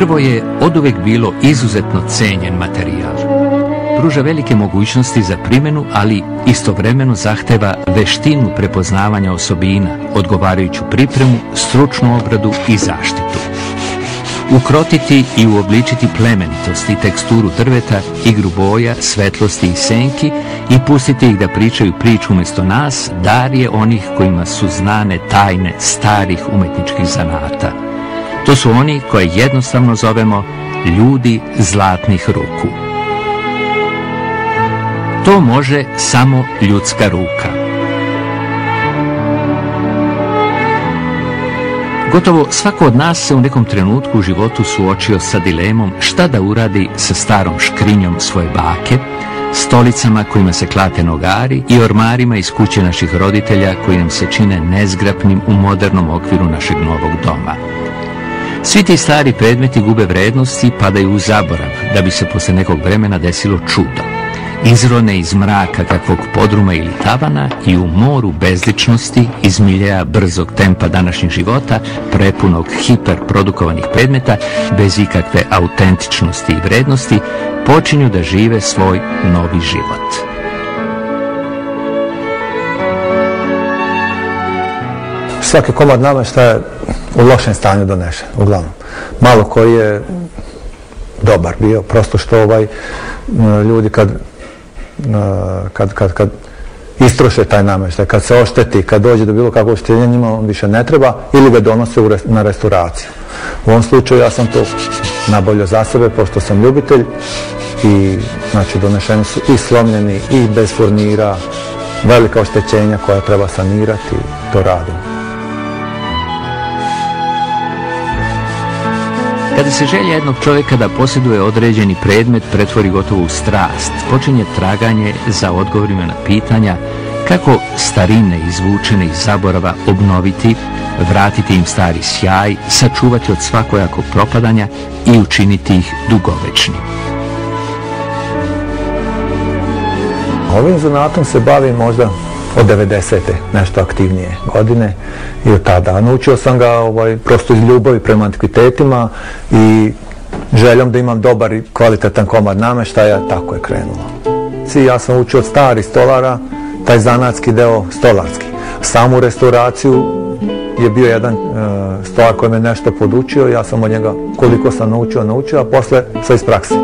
Drvo je oduvek bilo izuzetno cenjen materijal. Pruža velike mogućnosti za primjenu, ali istovremeno zahteva veštinu prepoznavanja osobina, odgovarajuću pripremu, stručnu obradu i zaštitu. Ukrotiti i uobličiti plemenitost i teksturu drveta, igru boja, svetlosti i senki i pustiti ih da pričaju priču umjesto nas, dar je onih kojima su znane tajne starih umetničkih zanata. To su oni koje jednostavno zovemo ljudi zlatnih ruku. To može samo ljudska ruka. Gotovo svako od nas se u nekom trenutku u životu suočio sa dilemom šta da uradi sa starom škrinjom svoje bake, stolicama kojima se klate nogari i ormarima iz kuće naših roditelja koji nam se čine nezgrapnim u modernom okviru našeg novog doma. Svi ti stari predmeti gube vrednost i padaju u zaborav, da bi se posle nekog vremena desilo čudo. Izrone iz mraka kakvog podruma ili tavana i u moru bezličnosti iz miljeja brzog tempa današnjeg života, prepunog hiperprodukovanih predmeta, bez ikakve autentičnosti i vrednosti, počinju da žive svoj novi život. Svaki komad namještaja je u lošem stanju donešen, uglavnom. Malo koji je dobar bio, prosto što ljudi kad istroše taj namještaj, kad se ošteti, kad dođe do bilo kakvog oštećenja, njima on više ne treba ili ga donose na restauraciju. U ovom slučaju ja sam to nabavljao za sebe, pošto sam ljubitelj i znači donešeni su i slomljeni i bez furnira, velika oštećenja koja treba sanirati, to radim. Kada se želja jednog čovjeka da posjeduje određeni predmet pretvori gotovo u strast, počinje traganje za odgovorima na pitanja kako starine izvučene iz zaborava obnoviti, vratiti im stari sjaj, sačuvati od svakojakog propadanja i učiniti ih dugovečnim. Ovim zanatom se bavim možda od 90. nešto aktivnije godine i od tada. Naučio sam ga prosto iz ljubavi prema antikvitetima i željom da imam dobar i kvalitetan komad namještaja, tako je krenulo. Ja sam učio od starih stolara, taj zanatski deo stolarski. Samu restauraciju je bio jedan stolar koji me nešto podučio, ja sam od njega koliko sam naučio, a posle sve iz prakse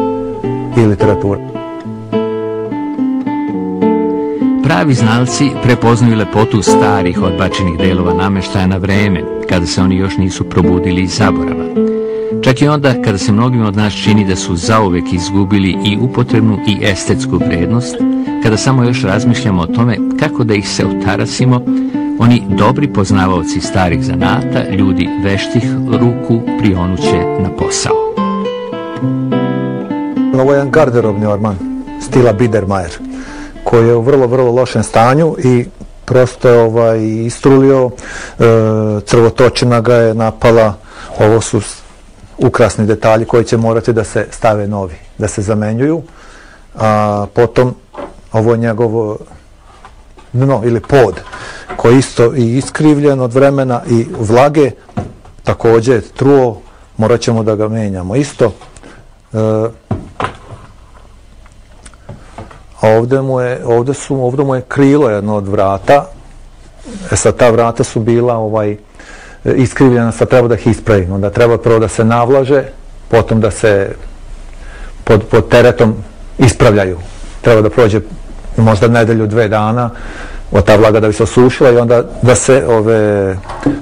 i literature. Pravi znalci prepoznaju lepotu starih odbačenih delova namještaja na vreme, kada se oni još nisu probudili iz zaborava. Čak i onda kada se mnogima od nas čini da su zauvek izgubili i upotrebnu i estetsku vrednost, kada samo još razmišljamo o tome kako da ih se otarasimo, oni dobri poznavaoci starih zanata, ljudi veštih ruku, prionuće na posao. Ovo je jedan garderobni orman stila Biedermeier, koji je u vrlo, vrlo lošem stanju i prosto je istrulio, crvotočina ga je napala, ovo su ukrasni detalji koji će morati da se stave novi, da se zamenjuju, a potom ovo je njegovo dno ili pod, koji je isto i iskrivljen od vremena i vlage, također truo, morat ćemo da ga menjamo isto. Ovdje mu je krilo jedno od vrata, sad ta vrata su bila iskrivljena, sad treba da ih ispravim, onda treba prvo da se navlaže, potom da se pod teretom ispravljaju. Treba da prođe možda nedelju, 2 dana od ta vlaga da bi se osušila i onda da se ove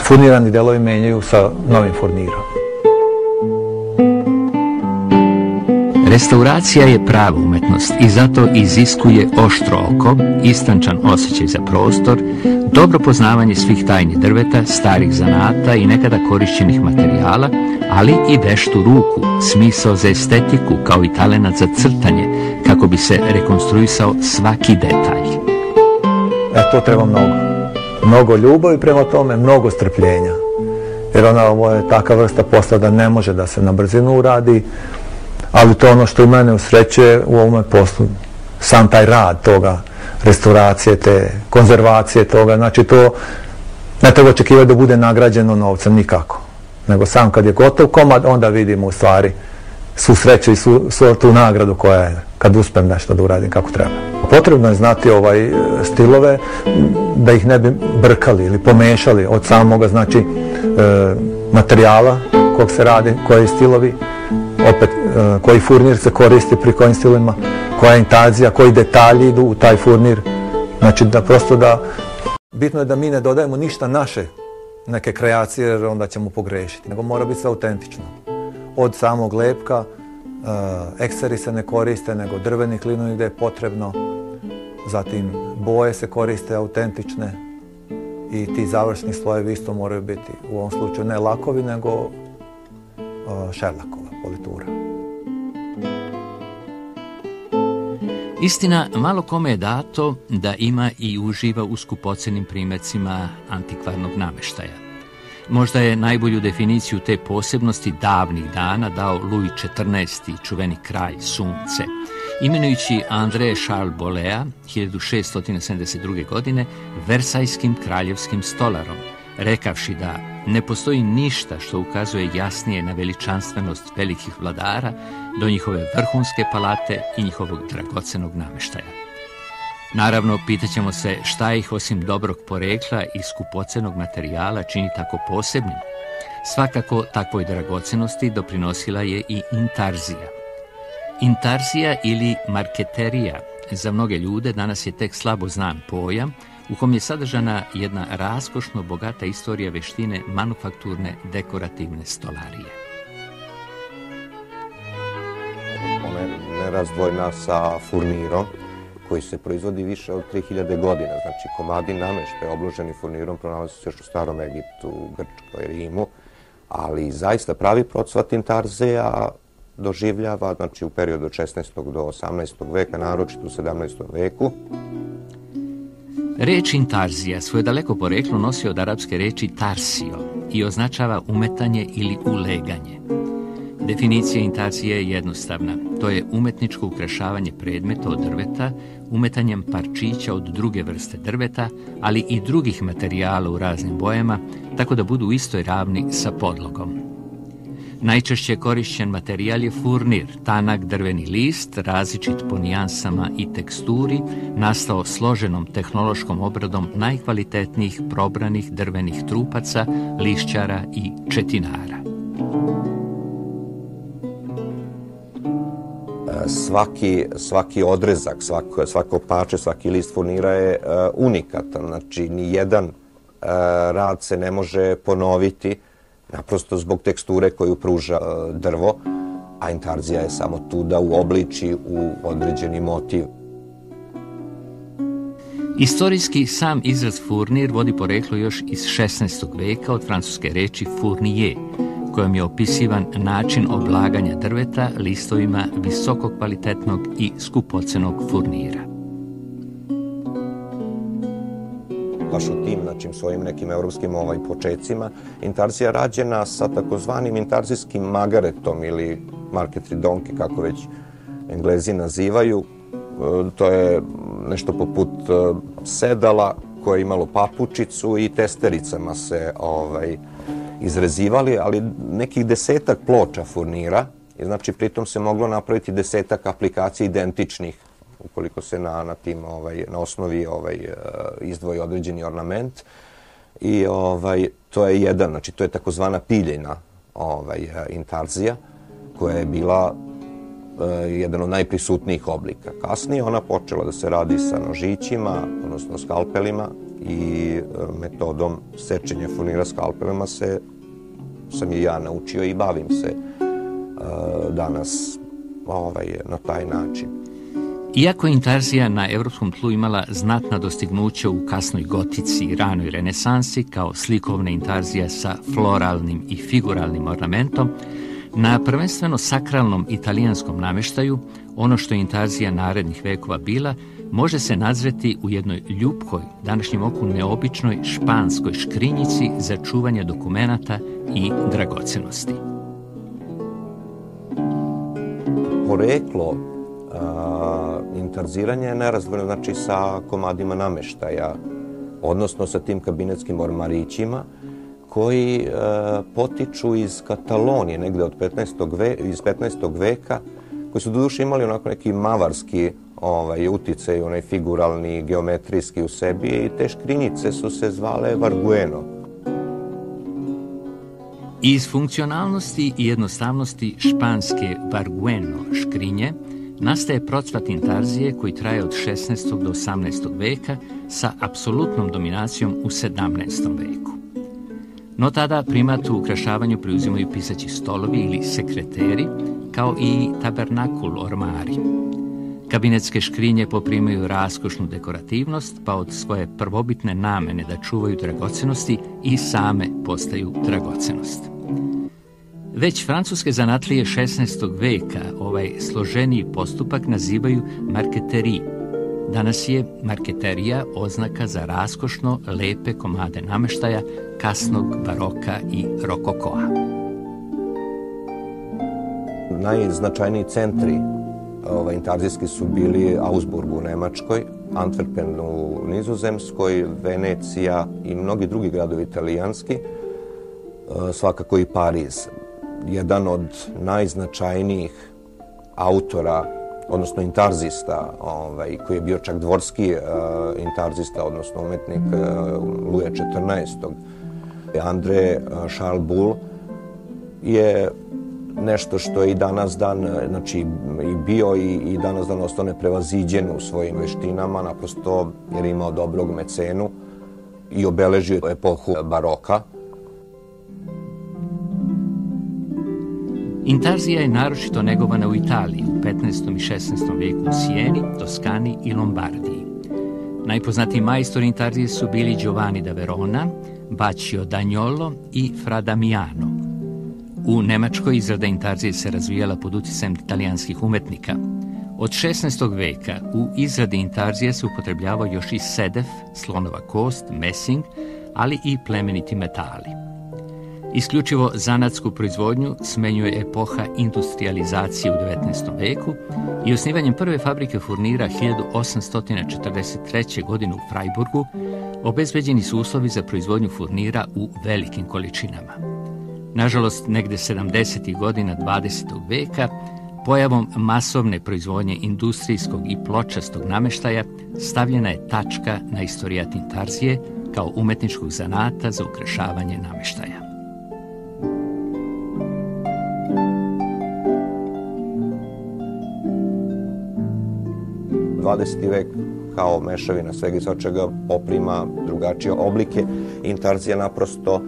furnirani delovi menjaju sa novim furnirom. Restauracija je prava umetnost i zato iziskuje oštro oko, istančan osjećaj za prostor, dobro poznavanje svih tajnih drveta, starih zanata i nekada korišćenih materijala, ali i veštu ruku, smisao za estetiku kao i talenat za crtanje, kako bi se rekonstruisao svaki detalj. To treba mnogo. Mnogo ljubavi prema tome, mnogo strpljenja. Jer ovo je taka vrsta posla da ne može da se na brzinu uradi, ali to ono što u mene usrećuje u ovome poslu, sam taj rad toga, restauracije, te konzervacije toga, znači to ne treba očekivati da bude nagrađeno novcem, nikako. nego sam kad je gotov komad, onda vidimo u stvari svu sreću i svu tu nagradu koja je kad uspem nešto da uradim kako treba. Potrebno je znati stilove da ih ne bi brkali ili pomešali od samoga, znači materijala kog se radi, koji stilovi, opet koji furnir se koristi pri kojim stilima, koja intarzija, koji detalji idu u taj furnir. Znači da prosto bitno je da mi ne dodajemo ništa naše neke kreacije jer onda ćemo pogrešiti, nego mora biti sve autentično. Od samog lepka, ekseri se ne koriste, nego drveni klinovi gdje je potrebno, zatim boje se koriste autentične i ti završni slojevi isto moraju biti u ovom slučaju ne lakovi, nego šerlakova politura. Istina, malo kome je dato da ima i uživa u skupocenim primjercima antikvarnog namještaja. Možda je najbolju definiciju te posebnosti davnih dana dao Louis XIV, čuveni kralj sunce, imenujući André Charles Boléa 1672. godine Versajskim kraljevskim stolarom, rekavši da ne postoji ništa što ukazuje jasnije na veličanstvenost velikih vladara do njihove vrhunske palate i njihovog dragocenog namještaja. Naravno, pitaćemo se šta ih osim dobrog porekla i skupocenog materijala čini tako posebnim. Svakako takvoj dragocenosti doprinosila je i intarzija. Intarzija ili marketerija za mnoge ljude danas je tek slabo znan pojam u kom je sadržana jedna raskošno bogata istorija veštine manufakturne dekorativne stolarije. Ona je nerazdvojna sa furnirom koji se proizvodi više od 3000 godina. Znači, komadi namještaja obloženi furnirom pronalaze se još u Starom Egiptu, Grčkoj, Rimu, ali zaista pravi procvat intarzija doživljava, znači u periodu od 16. do 18. veka, naročito u 17. veku. Reč intarzija svoje daleko poreklo nosi od arapske reči tarsio i označava umetanje ili uleganje. Definicija intarzije je jednostavna. To je umetničko ukrašavanje predmeta od drveta, umetanjem parčića od druge vrste drveta, ali i drugih materijala u raznim bojama, tako da budu u istoj ravni sa podlogom. Najčešće korišćen materijal je furnir, tanak drveni list, različit po nijansama i teksturi, nastao složenom tehnološkom obradom najkvalitetnijih probranih drvenih trupaca, lišćara i četinara. Svaki odrezak, svako parče, svaki list furnira je unikatan. Znači, nijedan rad se ne može ponoviti, naprosto zbog teksture koju pruža drvo, a intarzija je samo tu da uobliči u određeni motiv. Istorijski sam izraz furnir vodi poreklo još iz 16. veka od francuske reči fournier, kojom je opisivan način oblaganja drveta listovima visoko kvalitetnog i skupocenog furnira. Baš u tim, znači, svojim nekim evropskim počecima, intarzija rađena sa takozvanim intarzijskim magaretom ili marketridonke, kako već Englezi nazivaju. To je nešto poput sedala koje je imalo papučicu i testericama se izrezivali, ali nekih 10-ak ploča furnira, i znači pritom se moglo napraviti 10-ak aplikacija identičnih, ukoliko se na osnovi izdvoji određeni ornament. I to je jedan, znači to je takozvana piljena intarzija, koja je bila jedan od najprisutnijih oblika. Kasnije ona počela da se radi sa nožićima, odnosno skalpelima, i metodom sečenja furnira skalpelima sam i ja naučio i bavim se danas na taj način. Iako je intarzija na evropskom tlu imala znatna dostignuća u kasnoj gotici i ranoj renesansi kao slikovna intarzija sa floralnim i figuralnim ornamentom, na prvenstveno sakralnom italijanskom namještaju, ono što je intarzija narednih vekova bila, može se nazreti u jednoj ljupkoj, današnjem oku neobičnoj španskoj škrinjici za čuvanje dokumenata i dragocenosti. Poreklo intarziranja je nerazdvojeno, znači, sa komadima namještaja, odnosno sa tim kabinetskim ormarićima koji potiču iz Katalonije, negde iz 15. veka, koji su doduše imali onako neki mavarski uticaj, onaj figuralni, geometrijski u sebi, i te škrinjice su se zvale Vargueno. Iz funkcionalnosti i jednostavnosti španske Vargueno škrinje nastaje procvat intarzije koji traje od 16. do 18. veka sa apsolutnom dominacijom u 17. veku. No tada primat u ukrašavanju preuzimaju pisaći stolovi ili sekreteri, kao i tabernakul ormari. Kabinetske škrinje poprimaju raskošnu dekorativnost, pa od svoje prvobitne namene da čuvaju dragocenosti i same postaju dragocenost. Već francuske zanatlije 16. veka ovaj složeniji postupak nazivaju marketerie. Danas je marketerija oznaka za raskošno lepe komade nameštaja kasnog baroka i rokokoa. Najznačajniji centri intarzijski su bili Augsburg u Nemačkoj, Antwerpen u Nizozemskoj, Venecija i mnogi drugi gradovi italijanski, svakako i Pariz. Jedan od najznačajnijih autora, odnosno intarzista, koji je bio čak dvorski intarzista, odnosno umetnik Luja XIV. André Charles Bull je nešto što je i danas dan, znači i bio i danas dan ostao neprevaziđen u svojim veštinama, naprosto jer je imao dobrog mecenu i obeležio epohu baroka. Intarzija je naročito negovana u Italiji u 15. i 16. veku u Sijeni, Toskani i Lombardiji. Najpoznatiji majstori intarzije su bili Giovanni da Verona, Baccio d'Agnolo i Fra Damiano. U Nemačkoj izrada intarzije se razvijala pod uticajem italijanskih umetnika. Od 16. veka u izradi intarzije se upotrebljavao još i sedef, slonova kost, mesing, ali i plemeniti metali. Isključivo zanatsku proizvodnju smenjuje epoha industrializacije u 19. veku i osnivanjem prve fabrike furnira 1843. godine u Freiburgu obezbeđeni su uslovi za proizvodnju furnira u velikim količinama. Nažalost, negde 70. godina 20. veka, pojavom masovne proizvodnje industrijskog i pločastog nameštaja stavljena je tačka na istorijat intarzije kao umetničkog zanata za ukrašavanje nameštaja. XX. Vek kao mešavina svega i svačega poprima drugačije oblike. Intarzija naprosto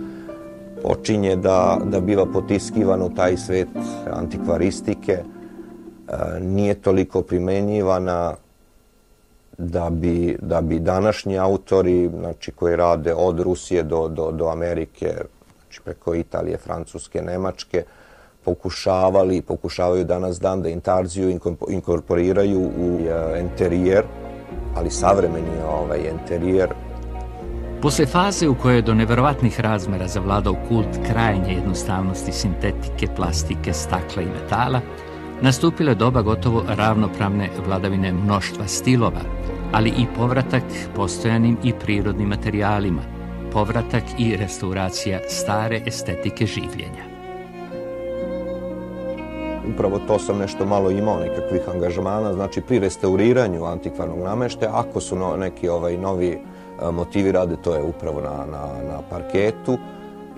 počinje da biva potiskivana u taj svet antikvaristike, nije toliko primenjivana da bi današnji autori, znači, koji rade od Rusije do Amerike, znači preko Italije, Francuske, Nemačke, pokušavaju danas dan da intarziju inkorporiraju u enterijer, ali savremeni enterijer. Posle faze u kojoj je do neverovatnih razmera zavladao kult krajnje jednostavnosti sintetike, plastike, stakla i metala, nastupila je doba gotovo ravnopravne vladavine mnoštva stilova, ali i povratak postojanim i prirodnim materijalima, povratak i restauracija stare estetike življenja. Upravo to sam nešto malo imao, nekakvih angažmana, znači pri restauriranju antikvarnog nameštaja, ako su neki novi motivi rade, to je upravo na parketu,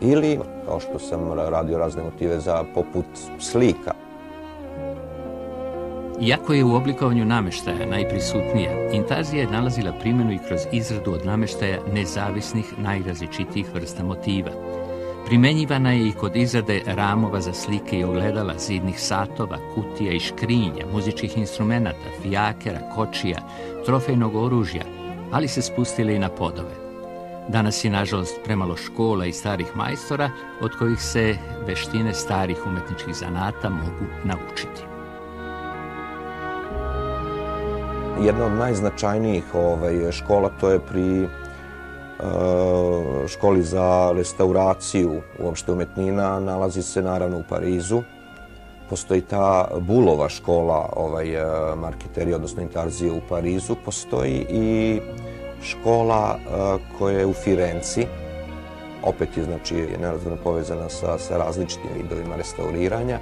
ili, kao što sam radio razne motive poput slika. Iako je u oblikovanju nameštaja najprisutnija, intarzija je nalazila primjenu i kroz izradu od nameštaja nezavisnih najrazličitijih vrsta motiva. Primenjivana je i kod izrade ramova za slike i ogledala, zidnih satova, kutija i škrinja, muzičkih instrumenata, fijakera, kočija, trofejnog oružja, ali se spustile i na podove. Danas je, nažalost, premalo škola i starih majstora od kojih se veštine starih umetničkih zanata mogu naučiti. Jedna od najznačajnijih škola to je pri školi za restauraciju uopšte umetnina, nalazi se naravno u Parizu. Postoji ta Bullova škola marketerije, odnosno intarzije u Parizu. Postoji i škola koja je u Firenci, opet je znači nerazvojno povezana sa različitim vidovima restauriranja,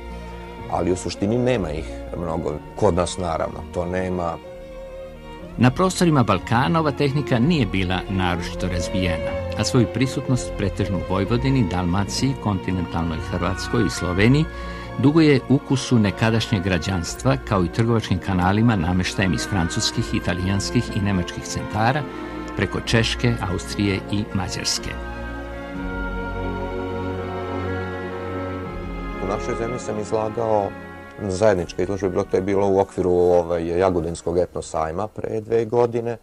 ali u suštini nema ih mnogo. Kod nas naravno to nema. Na prostorima Balkana ova tehnika nije bila naročito razvijena, a svoju prisutnost pretežno u Vojvodini, Dalmaciji, kontinentalnoj Hrvatskoj i Sloveniji duguje ukusu nekadašnjeg građanstva kao i trgovačkim kanalima nameštajem iz francuskih, italijanskih i nemačkih centara preko Češke, Austrije i Mađarske. U našoj zemlji sam izlagao zajednička izložba, to je bilo u okviru Jagodinskog etno sajma pre 2 godine.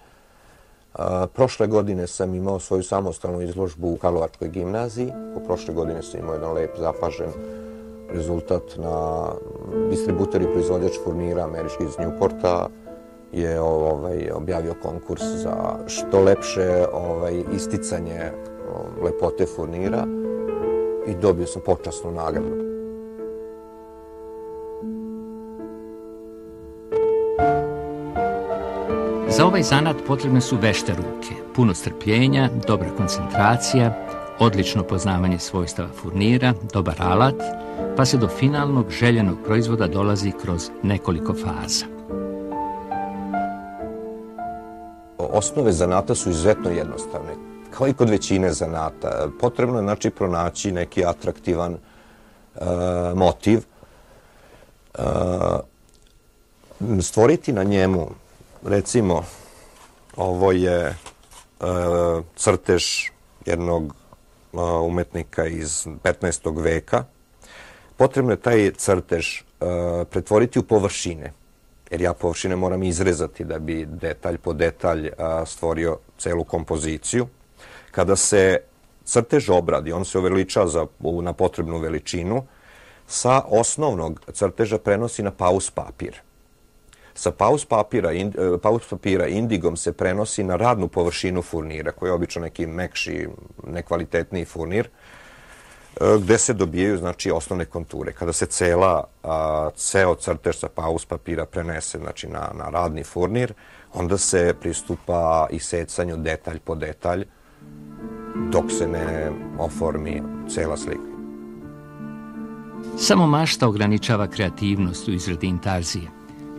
Prošle godine sam imao svoju samostalnu izložbu u Karlovačkoj gimnaziji. Prošle godine sam imao jedan lep zapažen rezultat na distributer i proizvođač furnira američki iz Newporta je objavio konkurs za što lepše isticanje lepote furnira i dobio sam počasnu nagradu. Za ovaj zanat potrebne su vešte ruke, puno strpljenja, dobra koncentracija, odlično poznavanje svojstava furnira, dobar alat, pa se do finalnog željenog proizvoda dolazi kroz nekoliko faza. Osnove zanata su izuzetno jednostavne, kao i kod većine zanata. Potrebno je znači pronaći neki atraktivan motiv, stvoriti na njemu, recimo, ovo je crtež jednog umetnika iz 15. veka. Potrebno je taj crtež pretvoriti u površine, jer ja površine moram izrezati da bi detalj po detalj stvorio celu kompoziciju. Kada se crtež obradi, on se uveliča na potrebnu veličinu, sa osnovnog crteža prenosi na paus papir. Sa paus papira indigom se prenosi na radnu površinu furnira, koji je obično neki mekši, nekvalitetniji furnir, gde se dobijaju znači osnovne konture. Kada se ceo crtež sa paus papira prenese znači na radni furnir, onda se pristupa isecanju detalj po detalj dok se ne oformi cela slika. Samo mašta ograničava kreativnost u izradi intarzije.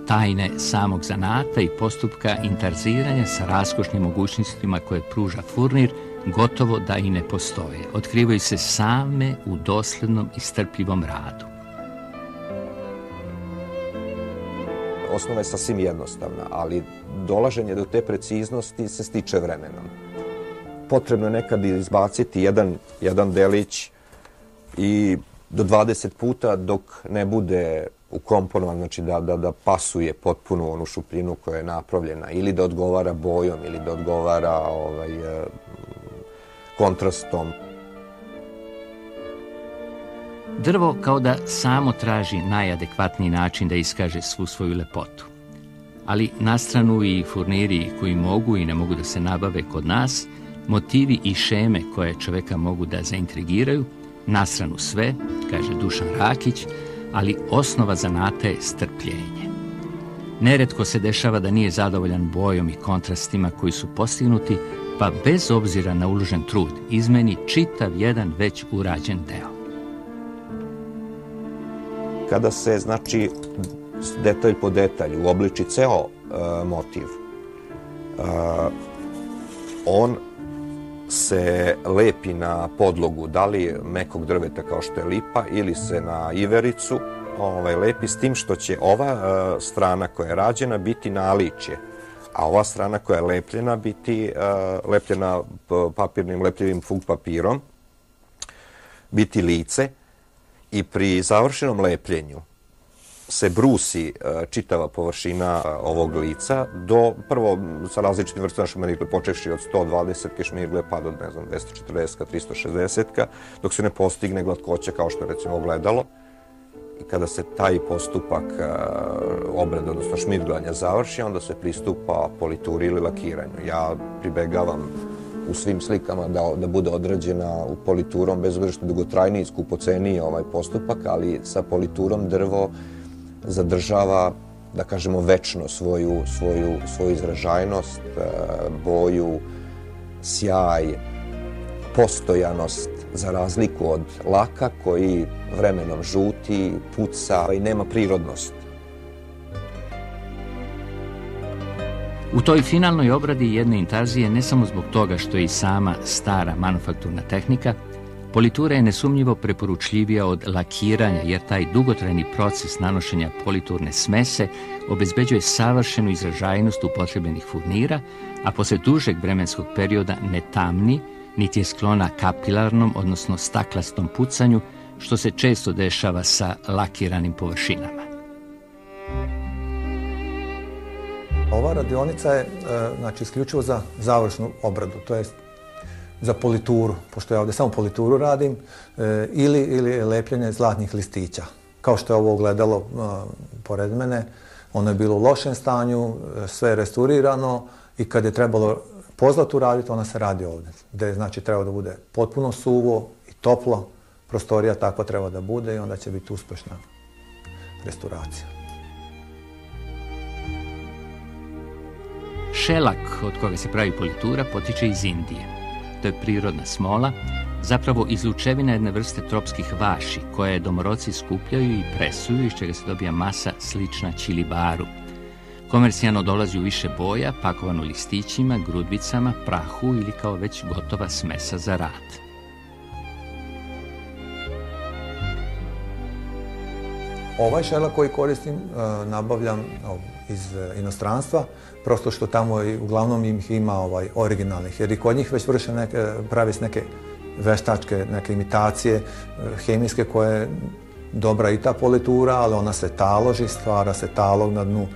Tajne samog zanata i postupka intarziranja sa raskošnim mogućnostima koje pruža furnir gotovo da i ne postoje. Otkrivaju se same u doslednom i strpljivom radu. Osnova je sasvim jednostavna, ali dolaženje do te preciznosti se stiče vremenom. Potrebno je nekad izbaciti jedan delić i do 20 puta dok ne bude ukomponovan, znači da pasuje potpuno onu šupljinu koja je napravljena, ili da odgovara bojom, ili da odgovara kontrastom. Drvo kao da samo traži najadekvatniji način da iskaže svu svoju lepotu. Ali na stranu i furniri koji mogu i ne mogu da se nabave kod nas, motivi i šeme koje čoveka mogu da zaintrigiraju, na stranu sve, kaže Dušan Rakić, ali osnova zanata je strpljenje. Neretko se dešava da nije zadovoljan bojom i kontrastima koji su postignuti, pa bez obzira na uložen trud izmeni čitav jedan već urađen deo. Kada se, znači, detalj po detalj uobliči ceo motiv, on se lepi na podlogu, da li mekog drveta kao što je lipa ili se na ivericu lepi, s tim što će ova strana koja je rađena biti naličje, a ova strana koja je lepljena biti lepljena papirnim lepljivim fug papirom, biti lice, i pri završenom lepljenju se brusi čitava površina ovog lica prvo sa različitim vrstama šmirgle, počevši od 120 šmirgle pa do 240, 360, dok se ne postigne glatkoća kao što je recimo ogledalo. I kada se taj postupak obrade, odnosno šmirglanja završi, onda se pristupa polituri ili lakiranju. Ja pribegavam u svim slikama da bude odrađena u politurom, bez obzira što je dugotrajniji i skupoceniji ovaj postupak, ali sa politurom drvo zadržava, da kažemo, večno svoju izražajnost, boju, sjaj, postojanost. za razliku od laka koji vremenom žuti, puca i nema prirodnost. U toj finalnoj obradi jedne intarzije, ne samo zbog toga što je i sama stara manufakturna tehnika, politura je nesumnjivo preporučljivija od lakiranja, jer taj dugotrajni proces nanošenja politurne smese obezbeđuje savršenu izražajnost upotrebljenih furnira, a posle dužeg vremenskog perioda ne tamni, niti je sklona kapilarnom, odnosno staklastom pucanju, što se često dešava sa lakiranim površinama. Ova radionica je isključivo za završnu obradu, to je za polituru, pošto ja ovdje samo polituru radim, ili lepljenje zlatnih listića. Kao što je ovo ogledalo pored mene, ono je bilo u lošem stanju, sve je restaurirano i kad je trebalo pozlatu raditi, ona se radi ovdje. Gdje je treba da bude potpuno suvo i toplo, prostorija takva treba da bude i onda će biti uspešna restauracija. Šelak od koga se pravi politura potiče iz Indije. To je prirodna smola, zapravo izlučevina jedne vrste tropskih vaši, koje domoroci skupljaju i presuju, iz čega se dobija masa slična čilibaru. Komercijalno dolazi u više boja, pakovano listićima, grudvicama, prahu ili kao već gotova smesa za rad. Ovaj šelak koji koristim nabavljam iz inostranstva, prosto što tamo uglavnom ih ima originalnih, jer i kod njih već pravi neke veštačke, neke imitacije hemijske koje je dobra i ta politura, ali ona se taloži, stvara se talog na dnu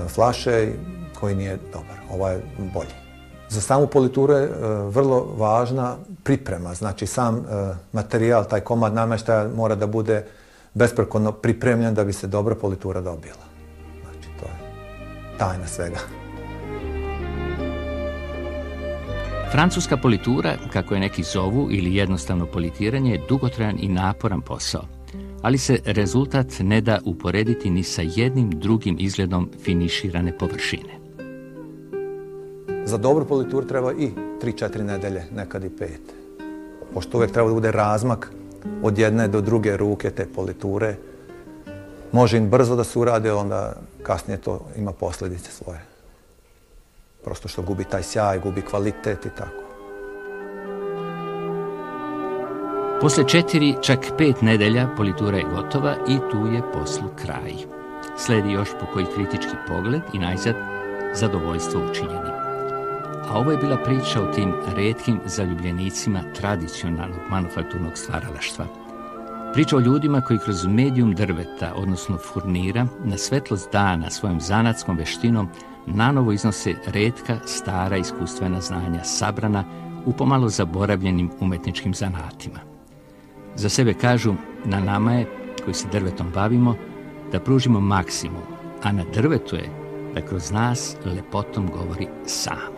flaše koji nije dobar. Ovo je bolji. Za samu polituru je vrlo važna priprema, znači sam materijal, taj komad namještaja mora da bude besprekorno pripremljen da bi se dobra politura dobila. Znači, to je tajna svega. Francuska politura, kako je neki zovu, ili jednostavno politiranje, je dugotrajan i naporan posao, ali se rezultat ne da uporediti ni sa jednim drugim izgledom finiširane površine. Za dobru polituru treba i 3-4 nedelje, nekad i 5. Pošto uvijek treba da bude razmak od jedne do druge ruke te politure. Može im brzo da se urade, onda kasnije to ima posljedice svoje. Prosto što gubi taj sjaj, gubi kvalitet i tako. Posle 4, čak 5 nedelja politura je gotova i tu je poslu kraj. Sledi još po koji kritički pogled i najzad zadovoljstvo učinjenim. A ovo je bila priča o tim retkim zaljubljenicima tradicionalnog manufakturnog stvaralaštva. Priča o ljudima koji kroz medijum drveta, odnosno furnira, na svetlost dana svojom zanatskom veštinom nanovo iznose retka, stara iskustvena znanja sabrana u pomalo zaboravljenim umetničkim zanatima. Za sebe kažu, na nama je, koji se drvetom bavimo, da pružimo maksimum, a na drvetu je da kroz nas lepotom govori sam.